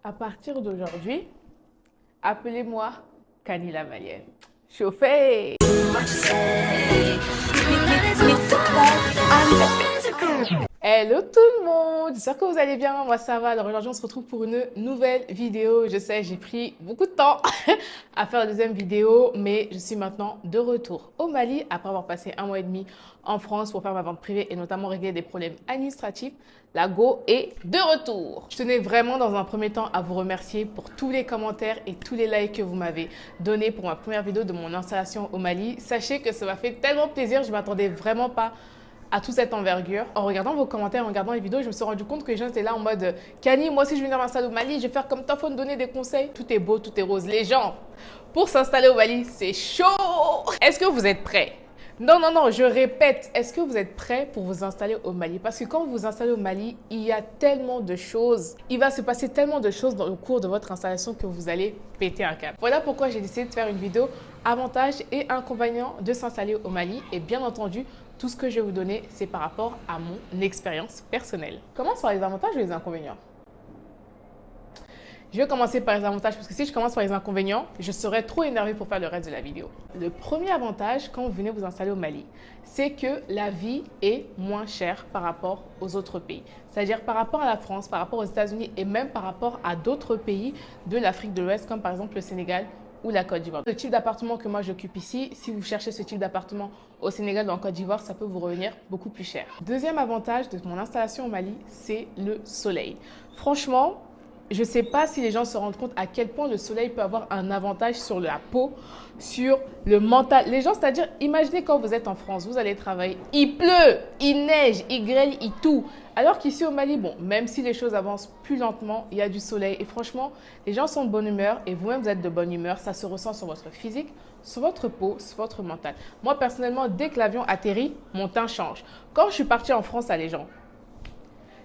À partir d'aujourd'hui, appelez-moi Kani la Malienne. Chauffé! Hello tout le monde, j'espère que vous allez bien, moi ça va. Alors aujourd'hui on se retrouve pour une nouvelle vidéo. Je sais, j'ai pris beaucoup de temps à faire la deuxième vidéo, mais je suis maintenant de retour au Mali après avoir passé 1 mois et demi en France pour faire ma vente privée et notamment régler des problèmes administratifs. La Go est de retour. Je tenais vraiment dans un premier temps à vous remercier pour tous les commentaires et tous les likes que vous m'avez donnés pour ma première vidéo de mon installation au Mali. Sachez que ça m'a fait tellement plaisir, je ne m'attendais vraiment pas à toute cette envergure. En regardant vos commentaires, en regardant les vidéos, je me suis rendu compte que les gens étaient là en mode Kani, moi aussi je vais venir m'installer au Mali, je vais faire comme toi, faut me donner des conseils. Tout est beau, tout est rose. Les gens, pour s'installer au Mali, c'est chaud. Est-ce que vous êtes prêts? Non, non, non, je répète, est-ce que vous êtes prêts pour vous installer au Mali? Parce que quand vous vous installez au Mali, il y a tellement de choses. Il va se passer tellement de choses dans le cours de votre installation que vous allez péter un câble. Voilà pourquoi j'ai décidé de faire une vidéo avantages et inconvénients de s'installer au Mali. Et bien entendu, tout ce que je vais vous donner, c'est par rapport à mon expérience personnelle. Commence par les avantages ou les inconvénients? Je vais commencer par les avantages parce que si je commence par les inconvénients, je serai trop énervée pour faire le reste de la vidéo. Le premier avantage quand vous venez vous installer au Mali, c'est que la vie est moins chère par rapport aux autres pays. C'est-à-dire par rapport à la France, par rapport aux États-Unis et même par rapport à d'autres pays de l'Afrique de l'Ouest comme par exemple le Sénégal ou la Côte d'Ivoire. Le type d'appartement que moi j'occupe ici, si vous cherchez ce type d'appartement au Sénégal ou en Côte d'Ivoire, ça peut vous revenir beaucoup plus cher. Deuxième avantage de mon installation au Mali, c'est le soleil. Franchement, je ne sais pas si les gens se rendent compte à quel point le soleil peut avoir un avantage sur la peau, sur le mental. Les gens, c'est-à-dire, imaginez quand vous êtes en France, vous allez travailler, il pleut, il neige, il grêle, il tout. Alors qu'ici au Mali, bon, même si les choses avancent plus lentement, il y a du soleil. Et franchement, les gens sont de bonne humeur et vous-même, vous êtes de bonne humeur. Ça se ressent sur votre physique, sur votre peau, sur votre mental. Moi, personnellement, dès que l'avion atterrit, mon teint change. Quand je suis partie en France, à les gens,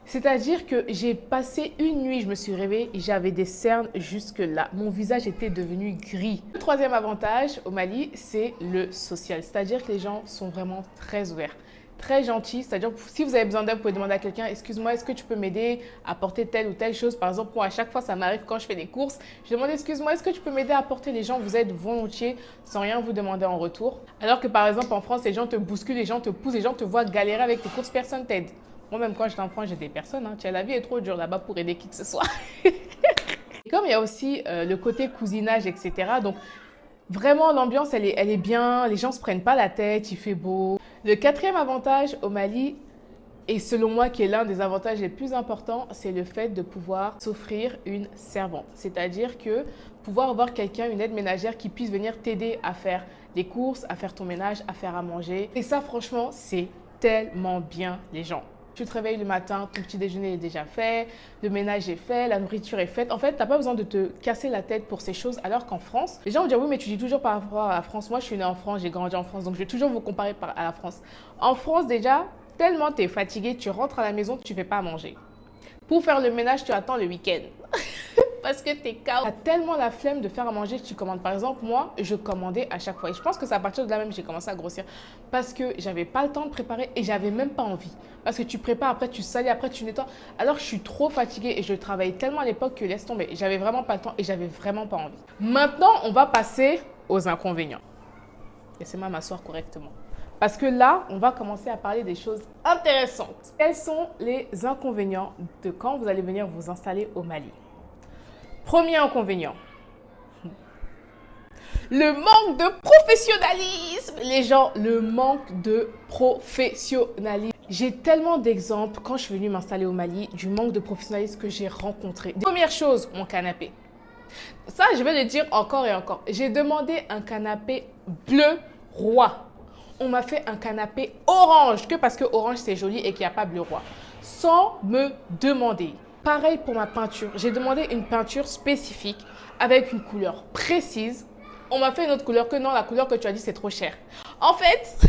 c'est-à-dire que j'ai passé une nuit, je me suis réveillée et j'avais des cernes jusque-là. Mon visage était devenu gris. Le troisième avantage au Mali, c'est le social. C'est-à-dire que les gens sont vraiment très ouverts, très gentils. C'est-à-dire que si vous avez besoin d'aide, vous pouvez demander à quelqu'un, excuse-moi, est-ce que tu peux m'aider à porter telle ou telle chose? Par exemple, moi, à chaque fois, ça m'arrive quand je fais des courses. Je demande, excuse-moi, est-ce que tu peux m'aider à porter? Les gens vous aident volontiers sans rien vous demander en retour. Alors que par exemple, en France, les gens te bousculent, les gens te poussent, les gens te voient galérer avec tes courses, personne t'aide. Moi-même, quand j'étais enfant, j'étais personne. Tiens, la vie est trop dure là-bas pour aider qui que ce soit. Et comme il y a aussi le côté cousinage, etc. Donc, vraiment, l'ambiance, elle est bien. Les gens ne se prennent pas la tête, il fait beau. Le quatrième avantage au Mali, et selon moi qui est l'un des avantages les plus importants, c'est le fait de pouvoir s'offrir une servante. C'est-à-dire que pouvoir avoir quelqu'un, une aide ménagère qui puisse venir t'aider à faire des courses, à faire ton ménage, à faire à manger. Et ça, franchement, c'est tellement bien, les gens. Tu te réveilles le matin, ton petit déjeuner est déjà fait, le ménage est fait, la nourriture est faite. En fait, tu n'as pas besoin de te casser la tête pour ces choses. Alors qu'en France, les gens vont dire oui, mais tu dis toujours par rapport à la France. Moi, je suis née en France, j'ai grandi en France, donc je vais toujours vous comparer à la France. En France, déjà, tellement tu es fatigué, tu rentres à la maison, tu ne fais pas à manger. Pour faire le ménage, tu attends le week-end. Parce que t'es KO. T'as tellement la flemme de faire à manger que tu commandes. Par exemple, moi, je commandais à chaque fois. Et je pense que c'est à partir de là même que j'ai commencé à grossir. Parce que j'avais pas le temps de préparer et j'avais même pas envie. Parce que tu prépares, après tu salis, après tu nettoies. Alors je suis trop fatiguée et je travaillais tellement à l'époque que laisse tomber. J'avais vraiment pas le temps et j'avais vraiment pas envie. Maintenant, on va passer aux inconvénients. Laissez-moi m'asseoir correctement. Parce que là, on va commencer à parler des choses intéressantes. Quels sont les inconvénients de quand vous allez venir vous installer au Mali? Premier inconvénient, le manque de professionnalisme. Les gens, le manque de professionnalisme. J'ai tellement d'exemples quand je suis venue m'installer au Mali du manque de professionnalisme que j'ai rencontré. Première chose, mon canapé. Ça, je vais le dire encore et encore. J'ai demandé un canapé bleu roi. On m'a fait un canapé orange, que parce que orange c'est joli et qu'il n'y a pas bleu roi. Sans me demander. Pareil pour ma peinture. J'ai demandé une peinture spécifique avec une couleur précise. On m'a fait une autre couleur que non, la couleur que tu as dit, c'est trop cher. En fait,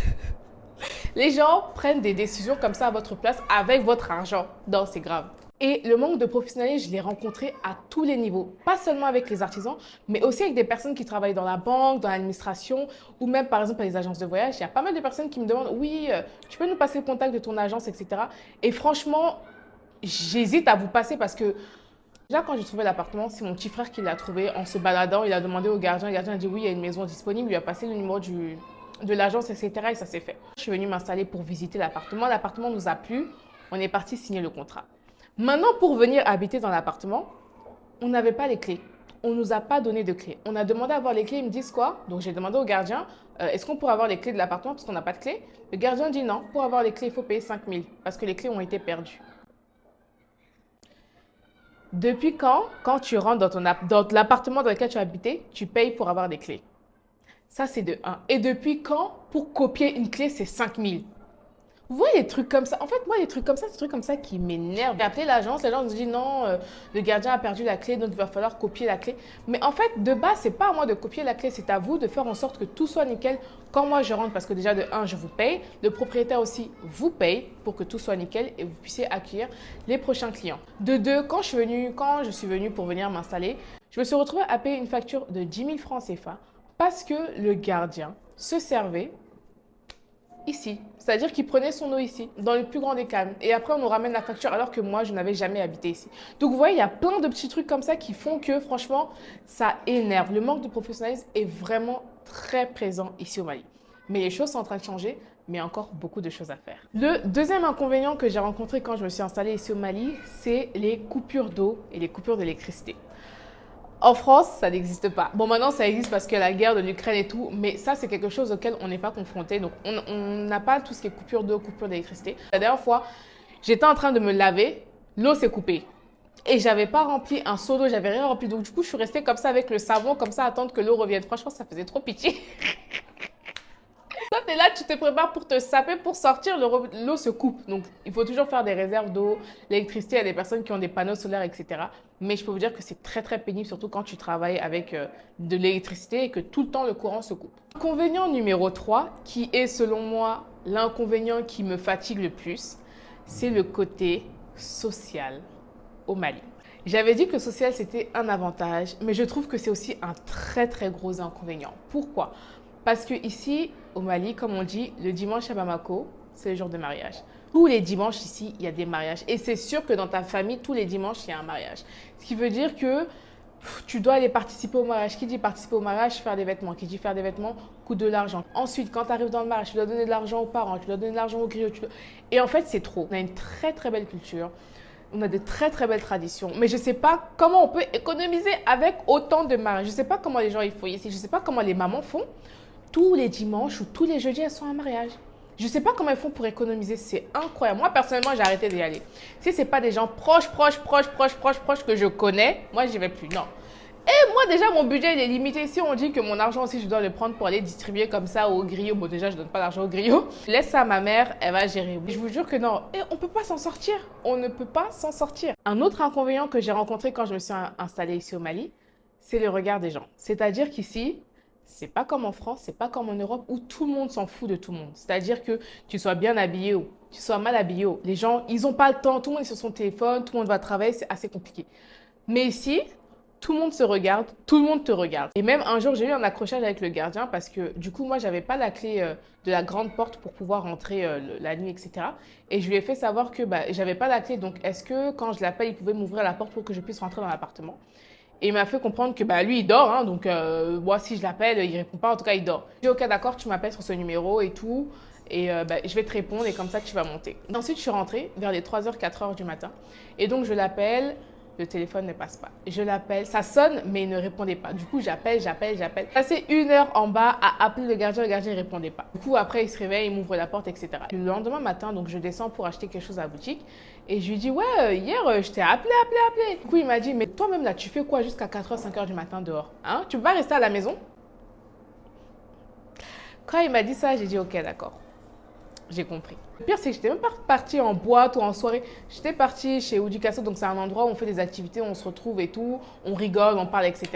les gens prennent des décisions comme ça à votre place avec votre argent. Non, c'est grave. Et le manque de professionnalisme, je l'ai rencontré à tous les niveaux. Pas seulement avec les artisans, mais aussi avec des personnes qui travaillent dans la banque, dans l'administration ou même par exemple à les agences de voyage. Il y a pas mal de personnes qui me demandent « Oui, tu peux nous passer le contact de ton agence, etc. » Et franchement, j'hésite à vous passer parce que Déjà, quand j'ai trouvé l'appartement, c'est mon petit frère qui l'a trouvé en se baladant. Il a demandé au gardien. Le gardien a dit oui, il y a une maison disponible. Il lui a passé le numéro de l'agence, etc. Et ça s'est fait. Je suis venue m'installer pour visiter l'appartement. L'appartement nous a plu. On est parti signer le contrat. Maintenant, pour venir habiter dans l'appartement, on n'avait pas les clés. On ne nous a pas donné de clés. On a demandé à avoir les clés. Ils me disent quoi? Donc, j'ai demandé au gardien, est-ce qu'on pourrait avoir les clés de l'appartement parce qu'on n'a pas de clés? Le gardien dit non. Pour avoir les clés, il faut payer 5 000 parce que les clés ont été perdues. Depuis quand tu rentres dans l'appartement dans lequel tu as habité, tu payes pour avoir des clés? Ça, c'est de 1. Et depuis quand, pour copier une clé, c'est 5 000? Vous voyez les trucs comme ça. En fait, moi, les trucs comme ça, c'est des trucs comme ça qui m'énervent. J'ai appelé l'agence nous dit non, le gardien a perdu la clé, donc il va falloir copier la clé. Mais en fait, de base, c'est pas à moi de copier la clé, c'est à vous de faire en sorte que tout soit nickel quand moi je rentre. Parce que déjà, de 1, je vous paye. Le propriétaire aussi vous paye pour que tout soit nickel et vous puissiez accueillir les prochains clients. De 2, quand je suis venue pour venir m'installer, je me suis retrouvée à payer une facture de 10 000 francs CFA parce que le gardien se servait ici. C'est-à-dire qu'il prenait son eau ici, dans le plus grand des calmes. Et après, on nous ramène la facture alors que moi, je n'avais jamais habité ici. Donc, vous voyez, il y a plein de petits trucs comme ça qui font que, franchement, ça énerve. Le manque de professionnalisme est vraiment très présent ici au Mali. Mais les choses sont en train de changer, mais il y a encore beaucoup de choses à faire. Le deuxième inconvénient que j'ai rencontré quand je me suis installée ici au Mali, c'est les coupures d'eau et les coupures d'électricité. En France, ça n'existe pas. Bon, maintenant, ça existe parce qu'il y a la guerre de l'Ukraine et tout, mais ça, c'est quelque chose auquel on n'est pas confronté. Donc, on n'a pas tout ce qui est coupure d'eau, coupure d'électricité. La dernière fois, j'étais en train de me laver, l'eau s'est coupée. Et j'avais pas rempli un seau d'eau, j'avais rien rempli. Donc, du coup, je suis restée comme ça avec le savon, comme ça, à attendre que l'eau revienne. Franchement, ça faisait trop pitié. Toi, tu es là, tu te prépares pour te saper, pour sortir, l'eau se coupe. Donc, il faut toujours faire des réserves d'eau, l'électricité, il y a des personnes qui ont des panneaux solaires, etc. Mais je peux vous dire que c'est très, très pénible, surtout quand tu travailles avec de l'électricité et que tout le temps, le courant se coupe. Inconvénient numéro 3, qui est selon moi l'inconvénient qui me fatigue le plus, c'est le côté social au Mali. J'avais dit que le social, c'était un avantage, mais je trouve que c'est aussi un très, très gros inconvénient. Pourquoi? Parce que ici, au Mali, comme on dit, le dimanche à Bamako, c'est le jour de mariage. Tous les dimanches ici, il y a des mariages. Et c'est sûr que dans ta famille, tous les dimanches, il y a un mariage. Ce qui veut dire que tu dois aller participer au mariage. Qui dit participer au mariage, faire des vêtements. Qui dit faire des vêtements, coûte de l'argent. Ensuite, quand tu arrives dans le mariage, tu dois donner de l'argent aux parents, tu dois donner de l'argent aux griots. Et en fait, c'est trop. On a une très, très belle culture. On a de très, très belles traditions. Mais je ne sais pas comment on peut économiser avec autant de mariages. Je ne sais pas comment les gens ils font ici. Je ne sais pas comment les mamans font. Tous les dimanches ou tous les jeudis, elles sont en mariage. Je ne sais pas comment elles font pour économiser. C'est incroyable. Moi, personnellement, j'ai arrêté d'y aller. Si ce n'est pas des gens proches que je connais, moi, j'y vais plus. Non. Et moi, déjà, mon budget, il est limité. Si on dit que mon argent aussi, je dois le prendre pour aller distribuer comme ça aux griots. Bon, déjà, je ne donne pas d'argent aux griots. Laisse ça à ma mère, elle va gérer. Je vous jure que non. Et on ne peut pas s'en sortir. On ne peut pas s'en sortir. Un autre inconvénient que j'ai rencontré quand je me suis installée ici au Mali, c'est le regard des gens. C'est-à-dire qu'ici, c'est pas comme en France, c'est pas comme en Europe où tout le monde s'en fout de tout le monde. C'est-à-dire que tu sois bien habillé ou tu sois mal habillé, les gens, ils n'ont pas le temps, tout le monde est sur son téléphone, tout le monde va travailler, c'est assez compliqué. Mais ici, tout le monde se regarde, tout le monde te regarde. Et même un jour, j'ai eu un accrochage avec le gardien parce que du coup, moi, j'avais pas la clé de la grande porte pour pouvoir rentrer la nuit, etc. Et je lui ai fait savoir que j'avais pas la clé. Donc, est-ce que quand je l'appelle, il pouvait m'ouvrir la porte pour que je puisse rentrer dans l'appartement? Et il m'a fait comprendre que lui, il dort. Hein, donc, moi, si je l'appelle, il répond pas. En tout cas, il dort. Je dis, ok, d'accord, tu m'appelles sur ce numéro et tout. Et je vais te répondre et comme ça, tu vas monter. Ensuite, je suis rentrée vers les 3h, 4h du matin. Et donc, je l'appelle. Le téléphone ne passe pas. Je l'appelle, ça sonne, mais il ne répondait pas. Du coup, j'appelle. Passé 1 heure en bas à appeler le gardien ne répondait pas. Du coup, après, il se réveille, il m'ouvre la porte, etc. Le lendemain matin, donc je descends pour acheter quelque chose à la boutique. Et je lui dis, ouais, hier, je t'ai appelé. Du coup, il m'a dit, mais toi-même là, tu fais quoi jusqu'à 4h, 5h du matin dehors? Hein? Tu peux pas rester à la maison? Quand il m'a dit ça, j'ai dit, ok, d'accord. J'ai compris. Le pire, c'est que je n'étais même pas partie en boîte ou en soirée. J'étais partie chez Oudikasso, donc c'est un endroit où on fait des activités, on se retrouve et tout, on rigole, on parle, etc.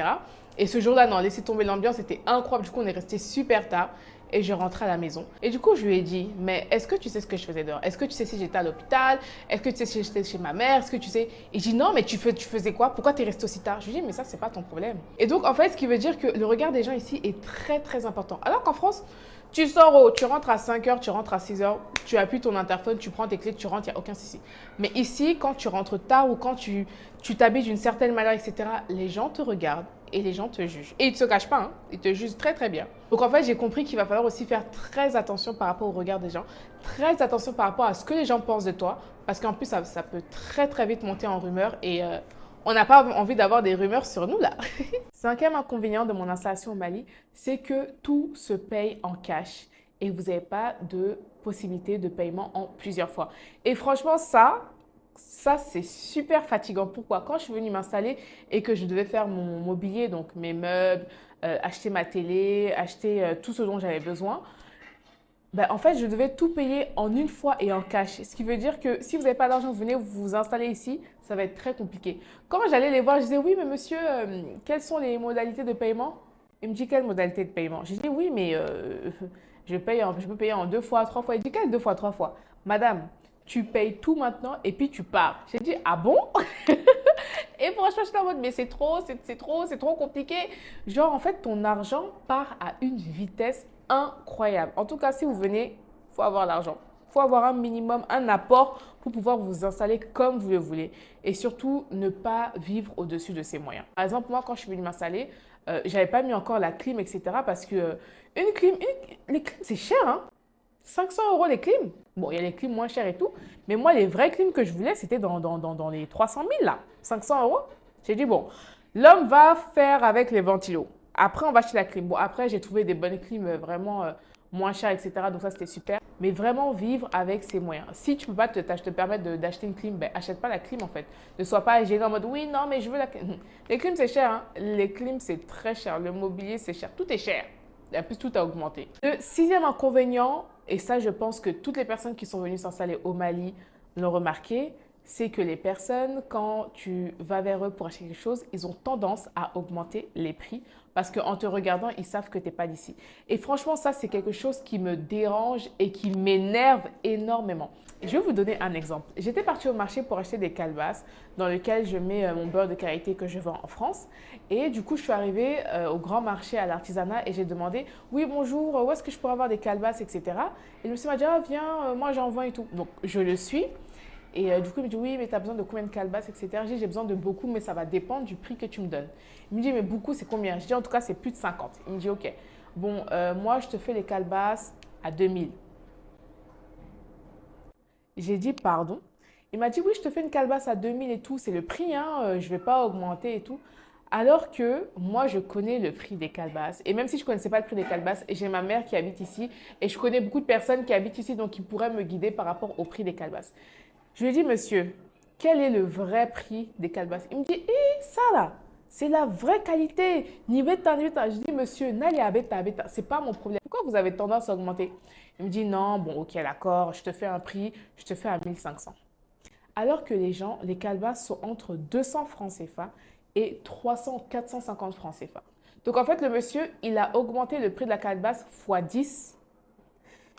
Et ce jour-là, non, laissez tomber l'ambiance, c'était incroyable. Du coup, on est resté super tard. et je rentrais à la maison. Et du coup, je lui ai dit, mais est-ce que tu sais ce que je faisais dehors? Est-ce que tu sais si j'étais à l'hôpital? Est-ce que tu sais si j'étais chez ma mère? Est-ce que tu sais? Il dit, non, mais tu faisais quoi? Pourquoi tu es resté aussi tard? Je lui dis, mais ça, c'est pas ton problème. Et donc, en fait, ce qui veut dire que le regard des gens ici est très, très important. Alors qu'en France, tu sors, tu rentres à 5 heures, tu rentres à 6 heures, tu appuies ton interphone, tu prends tes clés, tu rentres, il n'y a aucun souci. Mais ici, quand tu rentres tard ou quand tu t'habilles d'une certaine manière, etc., les gens te regardent et les gens te jugent. Et ils ne se cachent pas, hein, ils te jugent très très bien. Donc en fait, j'ai compris qu'il va falloir aussi faire très attention par rapport au regard des gens, très attention par rapport à ce que les gens pensent de toi, parce qu'en plus, ça peut très très vite monter en rumeur et on n'a pas envie d'avoir des rumeurs sur nous là. Cinquième inconvénient de mon installation au Mali, c'est que tout se paye en cash et vous n'avez pas de possibilité de paiement en plusieurs fois. Et franchement, ça c'est super fatigant. Pourquoi? Quand je suis venue m'installer et que je devais faire mon mobilier, donc mes meubles, acheter ma télé, acheter tout ce dont j'avais besoin, ben, en fait, je devais tout payer en une fois et en cash. Ce qui veut dire que si vous n'avez pas d'argent, vous venez vous installer ici, ça va être très compliqué. Quand j'allais les voir, je disais, oui, mais monsieur, quelles sont les modalités de paiement? Il me dit, quelle modalité de paiement? J'ai dit, oui, mais je peux payer en 2 fois, 3 fois. Il dit, quelle 2 fois, 3 fois? Madame, tu payes tout maintenant et puis tu pars. J'ai dit, ah bon? Et franchement, je suis en mode, mais c'est trop compliqué. Genre, en fait, ton argent part à une vitesse incroyable. En tout cas, si vous venez, il faut avoir l'argent. Il faut avoir un minimum, un apport pour pouvoir vous installer comme vous le voulez. Et surtout, ne pas vivre au-dessus de ses moyens. Par exemple, moi, quand je suis venue m'installer, je n'avais pas mis encore la clim, etc. Parce que les clims, c'est cher, hein? 500 € les clims. Bon, il y a les clims moins chers et tout. Mais moi, les vrais clims que je voulais, c'était dans les 300 000 là. 500 €. J'ai dit, bon, l'homme va faire avec les ventilos. Après, on va acheter la clim. Bon, après, j'ai trouvé des bonnes clims vraiment moins chères, etc. Donc ça, c'était super. Mais vraiment vivre avec ses moyens. Si tu ne peux pas te permettre d'acheter une clim, ben, achète pas la clim en fait. Ne sois pas gêné en mode, oui, non, mais je veux la clim. Les clims, c'est cher. Hein. Les clims, c'est très cher. Le mobilier, c'est cher. Tout est cher. Et en plus, tout a augmenté. Le sixième inconvénient, et ça, je pense que toutes les personnes qui sont venues s'installer au Mali l'ont remarqué, c'est que les personnes, quand tu vas vers eux pour acheter quelque chose, ils ont tendance à augmenter les prix parce qu'en te regardant, ils savent que tu n'es pas d'ici. Et franchement, ça, c'est quelque chose qui me dérange et qui m'énerve énormément. Je vais vous donner un exemple. J'étais partie au marché pour acheter des calebasses dans lesquelles je mets mon beurre de karité que je vends en France. Et du coup, je suis arrivée au grand marché à l'artisanat et j'ai demandé « Oui, bonjour, où est-ce que je pourrais avoir des calebasses, etc. » Et le monsieur m'a dit « Ah, viens, moi j'en vends et tout. » Donc, je le suis. Et du coup, il me dit, oui, mais tu as besoin de combien de calebasses, etc. J'ai dit, j'ai besoin de beaucoup, mais ça va dépendre du prix que tu me donnes. Il me dit, mais beaucoup, c'est combien? Je dis, en tout cas, c'est plus de 50. Il me dit, ok, bon, moi, je te fais les calebasses à 2000. J'ai dit, pardon. Il m'a dit, oui, je te fais une calebasse à 2000 et tout, c'est le prix, hein, je ne vais pas augmenter et tout. Alors que moi, je connais le prix des calebasses. Et même si je ne connaissais pas le prix des calebasses, j'ai ma mère qui habite ici et je connais beaucoup de personnes qui habitent ici, donc qui pourraient me guider par rapport au prix des calebasses. Je lui ai dit, monsieur, quel est le vrai prix des calebasses? Il me dit, ça là, c'est la vraie qualité. Ni bêta, ni bêta. Je dis, monsieur, n'allez à bêta, bêta. C'est pas mon problème. Pourquoi vous avez tendance à augmenter? Il me dit, non, bon, ok, d'accord, je te fais un prix, je te fais à 1500. Alors que les gens, les calebasses sont entre 200 francs CFA et 300, 450 francs CFA. Donc en fait, le monsieur, il a augmenté le prix de la calebasse x 10.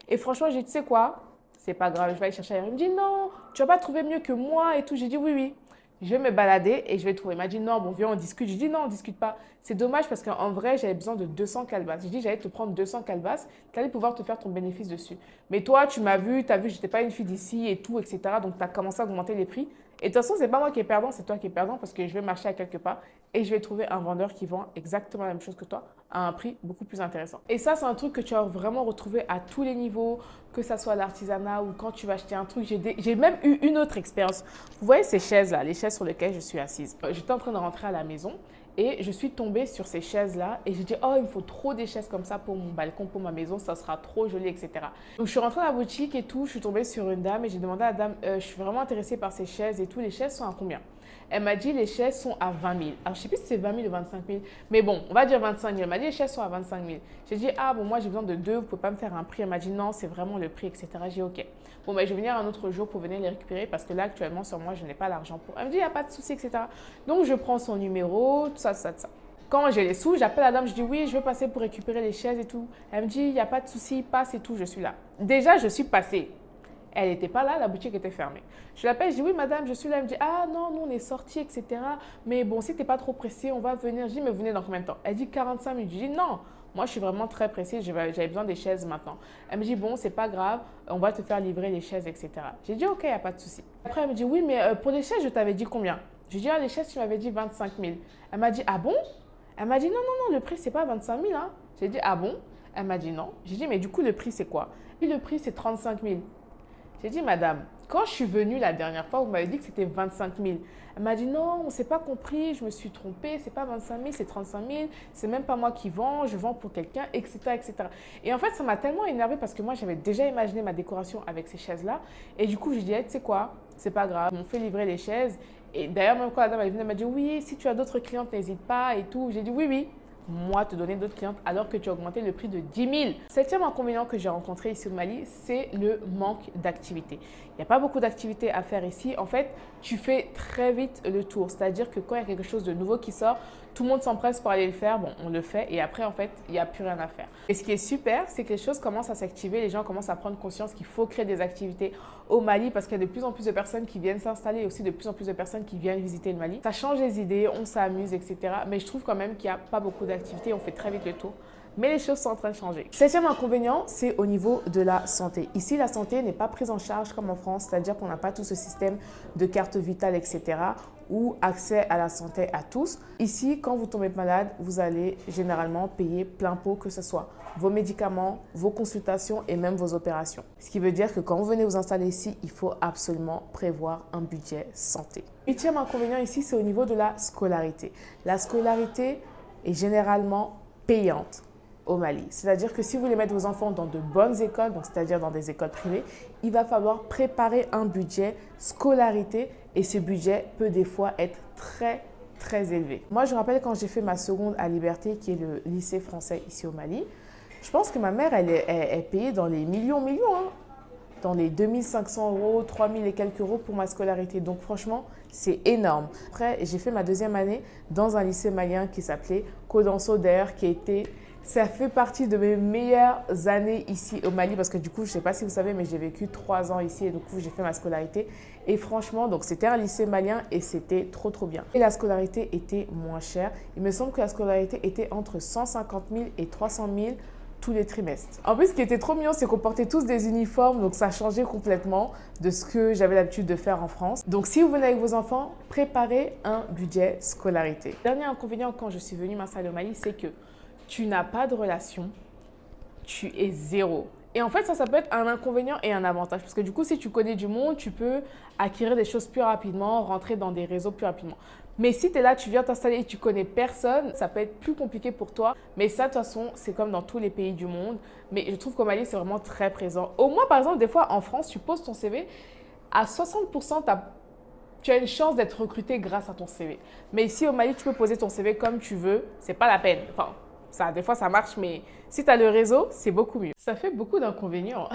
Et franchement, j'ai dit, tu sais quoi? C'est pas grave, je vais aller chercher ailleurs. Il me dit non, tu vas pas trouver mieux que moi et tout. J'ai dit oui, oui. Je vais me balader et je vais trouver. Il m'a dit non, bon, viens, on discute. J'ai dit non, on discute pas. C'est dommage parce qu'en vrai, j'avais besoin de 200 calebasses. J'ai dit j'allais te prendre 200 calebasses, tu allais pouvoir te faire ton bénéfice dessus. Mais toi, tu m'as vu, tu as vu que j'étais pas une fille d'ici et tout, etc. Donc, tu as commencé à augmenter les prix. Et de toute façon, c'est pas moi qui est perdant, c'est toi qui es perdant parce que je vais marcher à quelque part et je vais trouver un vendeur qui vend exactement la même chose que toi à un prix beaucoup plus intéressant. Et ça, c'est un truc que tu vas vraiment retrouver à tous les niveaux, que ça soit l'artisanat ou quand tu vas acheter un truc. J'ai même eu une autre expérience. Vous voyez ces chaises-là, les chaises sur lesquelles je suis assise. J'étais en train de rentrer à la maison et je suis tombée sur ces chaises-là et j'ai dit, oh, il me faut trop des chaises comme ça pour mon balcon, pour ma maison, ça sera trop joli, etc. Donc, je suis rentrée dans la boutique et tout, je suis tombée sur une dame et j'ai demandé à la dame, je suis vraiment intéressée par ces chaises et tout, les chaises sont à combien? Elle m'a dit, les chaises sont à 20 000. Alors, je ne sais plus si c'est 20 000 ou 25 000, mais bon, on va dire 25 000. Elle m'a dit, les chaises sont à 25 000. J'ai dit, ah bon, moi j'ai besoin de deux, vous ne pouvez pas me faire un prix. Elle m'a dit, non, c'est vraiment le prix, etc. J'ai dit, ok. Bon, ben, je vais venir un autre jour pour venir les récupérer parce que là, actuellement, sur moi, je n'ai pas l'argent pour. Elle me dit, il n'y a pas de souci, etc. Donc, je prends son numéro, tout ça, tout ça, tout ça. Quand j'ai les sous, j'appelle la dame, je dis oui, je veux passer pour récupérer les chaises et tout. Elle me dit, il n'y a pas de souci, passe et tout, je suis là. Déjà, je suis passée. Elle n'était pas là, la boutique était fermée. Je l'appelle, je dis oui madame, je suis là. Elle me dit ah non, nous on est sortis, etc. Mais bon, si tu n'es pas trop pressée, on va venir. Je dis mais vous venez dans combien de temps? Elle dit 45 minutes. Je dis non, moi je suis vraiment très pressée, j'avais besoin des chaises maintenant. Elle me dit bon, c'est pas grave, on va te faire livrer les chaises, etc. J'ai dit ok, il n'y a pas de souci. Après elle me dit oui, mais pour les chaises, je t'avais dit combien? Je lui ai dit ah les chaises, tu m'avais dit 25 000. Elle m'a dit ah bon? Elle m'a dit non, non, non, le prix c'est pas 25 000. Hein. J'ai dit ah bon? Elle m'a dit non. J'ai dit mais du coup le prix c'est quoi? Et le prix c'est 35 000. J'ai dit, madame, quand je suis venue la dernière fois, vous m'avez dit que c'était 25 000. Elle m'a dit, non, on ne s'est pas compris, je me suis trompée, c'est pas 25 000, c'est 35 000, c'est même pas moi qui vends, je vends pour quelqu'un, etc., etc. Et en fait, ça m'a tellement énervée parce que moi, j'avais déjà imaginé ma décoration avec ces chaises-là. Et du coup, je dis, hey, tu sais quoi, c'est pas grave, on fait livrer les chaises. Et d'ailleurs, même quand la dame est venue, elle m'a dit, oui, si tu as d'autres clientes, n'hésite pas et tout. J'ai dit, oui, oui. Moi, te donner d'autres clientes alors que tu as augmenté le prix de 10 000. Septième inconvénient que j'ai rencontré ici au Mali, c'est le manque d'activité. Il n'y a pas beaucoup d'activités à faire ici. En fait, tu fais très vite le tour. C'est-à-dire que quand il y a quelque chose de nouveau qui sort, tout le monde s'empresse pour aller le faire. Bon, on le fait et après, en fait, il n'y a plus rien à faire. Et ce qui est super, c'est que les choses commencent à s'activer. Les gens commencent à prendre conscience qu'il faut créer des activités au Mali parce qu'il y a de plus en plus de personnes qui viennent s'installer et aussi de plus en plus de personnes qui viennent visiter le Mali. Ça change les idées, on s'amuse, etc. Mais je trouve quand même qu'il n'y a pas beaucoup d'activités. On fait très vite le tour. Mais les choses sont en train de changer. Septième inconvénient, c'est au niveau de la santé. Ici, la santé n'est pas prise en charge comme en France, c'est-à-dire qu'on n'a pas tout ce système de carte vitale, etc., ou accès à la santé à tous. Ici, quand vous tombez malade, vous allez généralement payer plein pot, que ce soit vos médicaments, vos consultations et même vos opérations. Ce qui veut dire que quand vous venez vous installer ici, il faut absolument prévoir un budget santé. Huitième inconvénient ici, c'est au niveau de la scolarité. La scolarité est généralement payante au Mali. C'est-à-dire que si vous voulez mettre vos enfants dans de bonnes écoles, donc c'est-à-dire dans des écoles privées, il va falloir préparer un budget scolarité et ce budget peut des fois être très élevé. Moi, je me rappelle quand j'ai fait ma seconde à Liberté, qui est le lycée français ici au Mali, je pense que ma mère, elle payait dans les millions, hein, dans les 2500 €, 3000 et quelques euros pour ma scolarité. Donc franchement, c'est énorme. Après, j'ai fait ma deuxième année dans un lycée malien qui s'appelait Codanso, d'ailleurs, ça fait partie de mes meilleures années ici au Mali parce que du coup, je ne sais pas si vous savez, mais j'ai vécu 3 ans ici et du coup, j'ai fait ma scolarité. Et franchement, donc c'était un lycée malien et c'était trop bien. Et la scolarité était moins chère. Il me semble que la scolarité était entre 150 000 et 300 000 tous les trimestres. En plus, ce qui était trop mignon, c'est qu'on portait tous des uniformes, donc ça changeait complètement de ce que j'avais l'habitude de faire en France. Donc si vous venez avec vos enfants, préparez un budget scolarité. Dernier inconvénient quand je suis venue m'installer au Mali, c'est que tu n'as pas de relation, tu es zéro. Et en fait, ça peut être un inconvénient et un avantage. Parce que du coup, si tu connais du monde, tu peux acquérir des choses plus rapidement, rentrer dans des réseaux plus rapidement. Mais si tu es là, tu viens t'installer et tu connais personne, ça peut être plus compliqué pour toi. Mais ça, de toute façon, c'est comme dans tous les pays du monde. Mais je trouve qu'au Mali, c'est vraiment très présent. Au moins, par exemple, des fois, en France, tu poses ton CV, à 60%, tu as une chance d'être recruté grâce à ton CV. Mais ici, au Mali, tu peux poser ton CV comme tu veux. C'est pas la peine. Enfin, ça, des fois, ça marche, mais si tu as le réseau, c'est beaucoup mieux. Ça fait beaucoup d'inconvénients.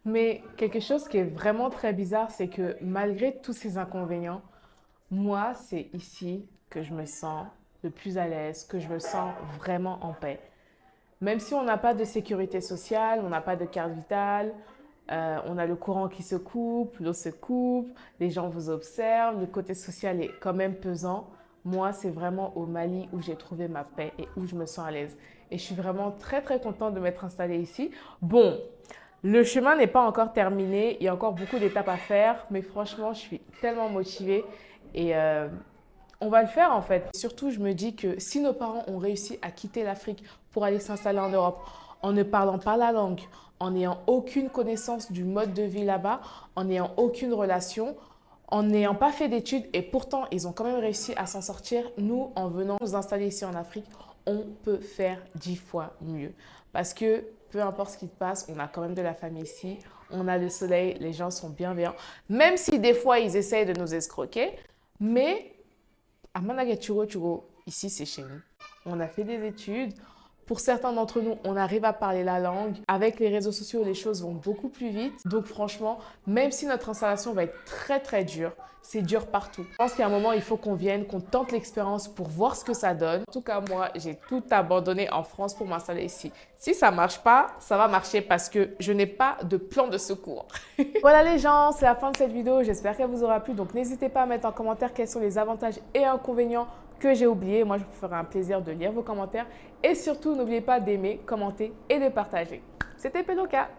Mais quelque chose qui est vraiment très bizarre, c'est que malgré tous ces inconvénients, moi, c'est ici que je me sens le plus à l'aise, que je me sens vraiment en paix. Même si on n'a pas de sécurité sociale, on n'a pas de carte vitale, on a le courant qui se coupe, l'eau se coupe, les gens vous observent, le côté social est quand même pesant. Moi, c'est vraiment au Mali où j'ai trouvé ma paix et où je me sens à l'aise. Et je suis vraiment très contente de m'être installée ici. Bon, le chemin n'est pas encore terminé, il y a encore beaucoup d'étapes à faire, mais franchement, je suis tellement motivée et on va le faire en fait. Surtout, je me dis que si nos parents ont réussi à quitter l'Afrique pour aller s'installer en Europe en ne parlant pas la langue, en n'ayant aucune connaissance du mode de vie là-bas, en n'ayant aucune relation, en n'ayant pas fait d'études et pourtant, ils ont quand même réussi à s'en sortir. Nous, en venant nous installer ici en Afrique, on peut faire 10 fois mieux. Parce que peu importe ce qui se passe, on a quand même de la famille ici, on a le soleil, les gens sont bienveillants. Même si des fois, ils essayent de nous escroquer, mais à Managaturo, ici, c'est chez nous. On a fait des études. Pour certains d'entre nous, on arrive à parler la langue. Avec les réseaux sociaux, les choses vont beaucoup plus vite. Donc franchement, même si notre installation va être très dure, c'est dur partout. Je pense qu'à un moment, il faut qu'on vienne, qu'on tente l'expérience pour voir ce que ça donne. En tout cas, moi, j'ai tout abandonné en France pour m'installer ici. Si ça ne marche pas, ça va marcher parce que je n'ai pas de plan de secours. Voilà les gens, c'est la fin de cette vidéo. J'espère qu'elle vous aura plu. Donc n'hésitez pas à mettre en commentaire quels sont les avantages et inconvénients que j'ai oubliés. Moi, je vous ferai un plaisir de lire vos commentaires. Et surtout, n'oubliez pas d'aimer, commenter et de partager. C'était Pedoka.